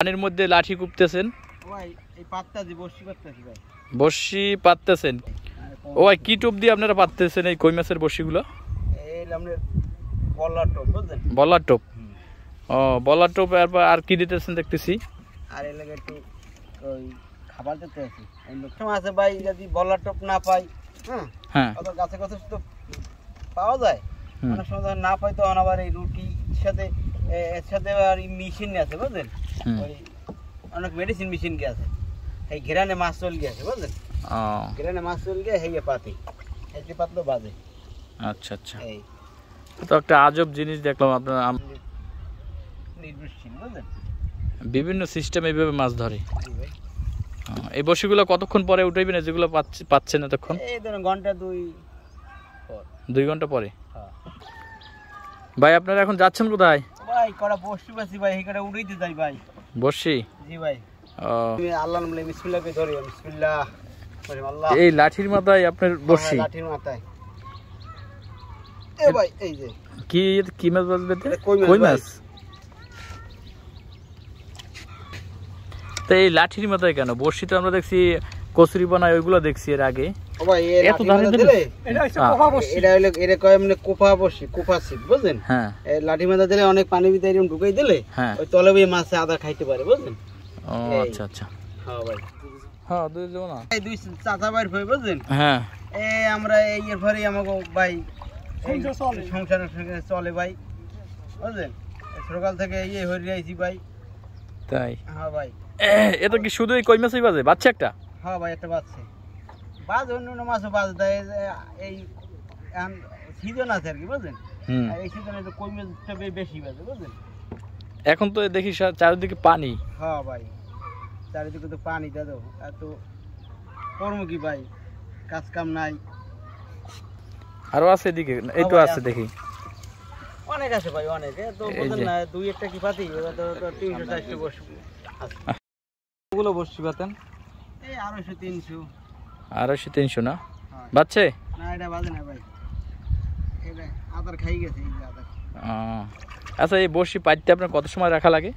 পানির মধ্যে লাঠি কুপতেছেন ভাই, এই পাত্তাজি বর্ষি করতেছি ভাই। বর্ষি পাততেছেন। ও ভাই, কি টোপ দিয়ে আপনারা পাততেছেন এই কই মাছের বর্ষিগুলো? এই আমরা বলার টোপ বুঝলেন, বলার টোপ। ও, বলার টোপ। আর কি দিতেছেন দেখতেছি? আর এই লাগে একটু ওই খাবার দিতে আছি। আছে ভাই, যদি বলার টোপ না পাই, হ্যাঁ, অত গাছে গাছে তো পাওয়া যায়, অনেক সময় যখন না পাই তখন আবার এই রুটির সাথে এর সাথে আর মেশিন আছে বুঝলেন, ওই অনেক মেডিসিন মেশিন আছে, এই ঘেরানে মাছ চল গিয়েছে বুঝলেন, ঘেরানে মাছ চল গিয়ে হেয়ে পাতি হেঁটে পাতলো বাজে। আচ্ছা আচ্ছা, তো একটা আজব জিনিস দেখলাম আপনার নির্ভরশীল বুঝলেন, বিভিন্ন সিস্টেম এইভাবে মাছ ধরে। এই বর্ষিগুলো কতক্ষণ পরে উঠাইবেন যেগুলো পাচ্ছেন এতক্ষণ? এই ধরুন ঘন্টা 2 ঘন্টা পরে। ভাই আপনারা এখন যাচ্ছেন কোথায়? ভাই কড়া বর্ষি পাচ্ছি ভাই, এই কড়া উড়াইতে যাই ভাই। বর্ষি? জি ভাই। তুমি আল্লাহর নামে বিসমিল্লাহ কে ধরি, বিসমিল্লাহ আল্লাহ। এই লাঠির মাথায় আপনার বর্ষি? লাঠির মাথায়। এ ভাই এই যে কি কি মাছ বাজবে? কই মাছ। তো এই লাঠির মাথায় কেন বর্ষি? তো আমরা দেখছি কচুরি বানায়, ওইগুলো দেখছি এর আগে। ও ভাই, এত ধারে দিলে এটা হচ্ছে কোপা বর্ষি। এটা হলো এর কয় মানে কোপা বর্ষি, কোপা ছিপ বুঝলেন। হ্যাঁ, এই লাঠি মাথা দিলে অনেক পানি ভিতরে এরকম ঢুকাই দিলে ওই তলে ওই মাছে আদা খাইতে পারে বুঝলেন। ও আচ্ছা আচ্ছা। হ্যাঁ ভাই, হ্যাঁ দুই যাবো না, এই দুই চাচা ভাইয়ের ভাই বুঝলেন। হ্যাঁ, এই আমরা এই এর পরে আমাকে ভাই সংসার চলে ভাই বুঝলেন, সকাল থেকে ইয়ে হয়ে আইছি ভাই। তাই? হ্যাঁ ভাই। এটা কি শুধু এই কই মাছই বাজে? বাচ্চা একটা? হ্যাঁ ভাই, একটা বাজছে, বাজ অন্য মাছও বাজ দেয়। এই সিজন আছে আর কি বুঝলেন, এই সিজনে তো কই মাছটা বেশি বাজে বুঝলেন। এখন তো দেখি চারিদিকে পানি। হ্যাঁ ভাই, চারিদিকে তো পানি দাদা, এত কর্ম কি ভাই, কাজ কাম নাই। আরো আছে এদিকে? এই তো আছে দেখি, অনেক আছে ভাই, অনেক। তো বুঝলেন না, দুই একটা কি পাতি, ওটা তো 300-400 বর্ষি আছে। ওগুলো বর্ষি পাতেন? এই 250-300। 250-300 না বাচ্চে? না, এটা বাজে না ভাই, এটা আদার খাই গেছে এই যে আদার। আচ্ছা, এই বর্ষি পাইতে আপনার কত সময় রাখা লাগে?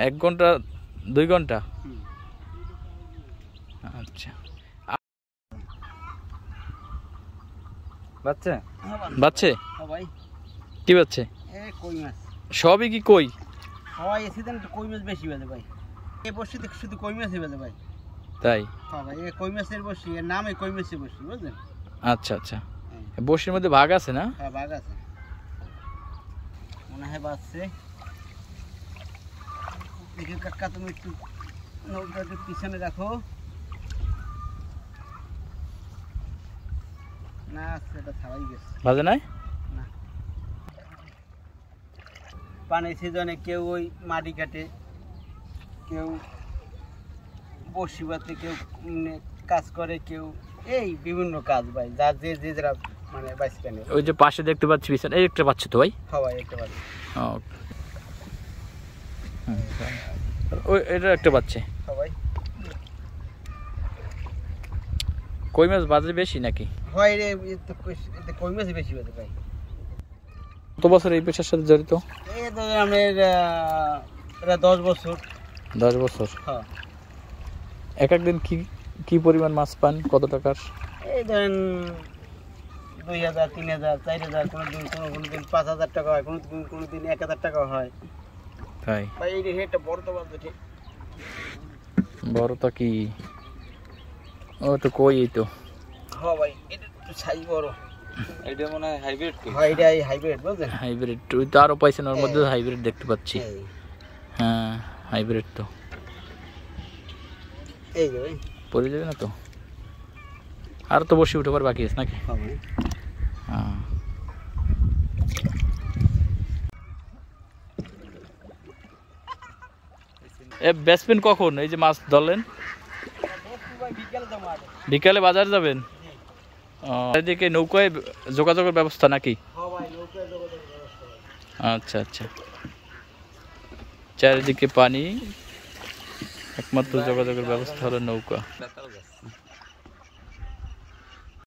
1 ঘন্টা 2 ঘন্টা? আচ্ছা, বাচ্চা বাচ্চে? ভাই কি বাচ্চে? কই মাছ সবই কি কই? হয় এই সিজন কই মাছ বেশি বাজে ভাই, এই বর্ষিতে শুধু কই মাছই বাজে ভাই। তাই? হ্যাঁ ভাই, এই কই মাছের বর্ষি, এর নামই কই মাছের বর্ষি বুঝলেন। আচ্ছা আচ্ছা, বর্ষির মধ্যে ভাগ আছে না? হ্যাঁ ভাগ আছে, মনে হয় বাজছে। দেখি কাকা, তুমি একটু নৌকাটা পিছনে রাখো। না, সেটা ছাড়াই গেছে, বাজে নাই? না। পানি সিজনে কেউ ওই মাটি কাটে, কেউ বর্ষি বাতে, কেউ কাজ করে, কেউ এই বিভিন্ন কাজ ভাই, যার যে যারা মানে বাইসিকা নেই। ওই যে পাশে দেখতে পাচ্ছি বিছানা, এই একটা পাচ্ছে তো ভাই? হ্যাঁ ভাই, একটা পাচ্ছি। ওই এটা একটা পাচ্ছে। হ্যাঁ ভাই, কই মাছ বাজে বেশি নাকি? হয় রে, কই মাছই বেশি বাজে ভাই। কত বছর এই পেশার সাথে জড়িত? এই তো আমাদের 10 বছর। 10 বছর? হ্যাঁ। এক একদিন কি কি পরিমাণ মাছ পান? কত টাকার? এই ধরেন 2000, 3000, 4000, কোনোদিন 5000 টাকা হয়, কোনোদিন 1000 টাকা হয়। তাই? ভাই এই রেটটা বড় তো বাজে ঠিক। বড়টা কি? ও তো কই, এই তো। হ্যাঁ ভাই, এটা একটু সাইজ বড়। এটা মনে হয় হাইব্রিড কি? হ্যাঁ, এটাই হাইব্রিড বুঝলেন। হাইব্রিড? ওই তো আরো পাইছেন, ওর মধ্যে হাইব্রিড দেখতে পাচ্ছি। হ্যাঁ, হাইব্রিড তো। এই যে ভাই, পড়ে যাবে না তো? আর তো বসে উঠবার বাকি আছে নাকি? হ্যাঁ ভাই। হ্যাঁ। এ বেসবেন কখন? এই যে মাছ ধরলেন, বিকালে বাজার যাবেন? এদিকে নৌকায় যোগাযোগের ব্যবস্থা নাকি? আচ্ছা আচ্ছা, চারিদিকে পানি, একমাত্র যোগাযোগের ব্যবস্থা হলো নৌকা।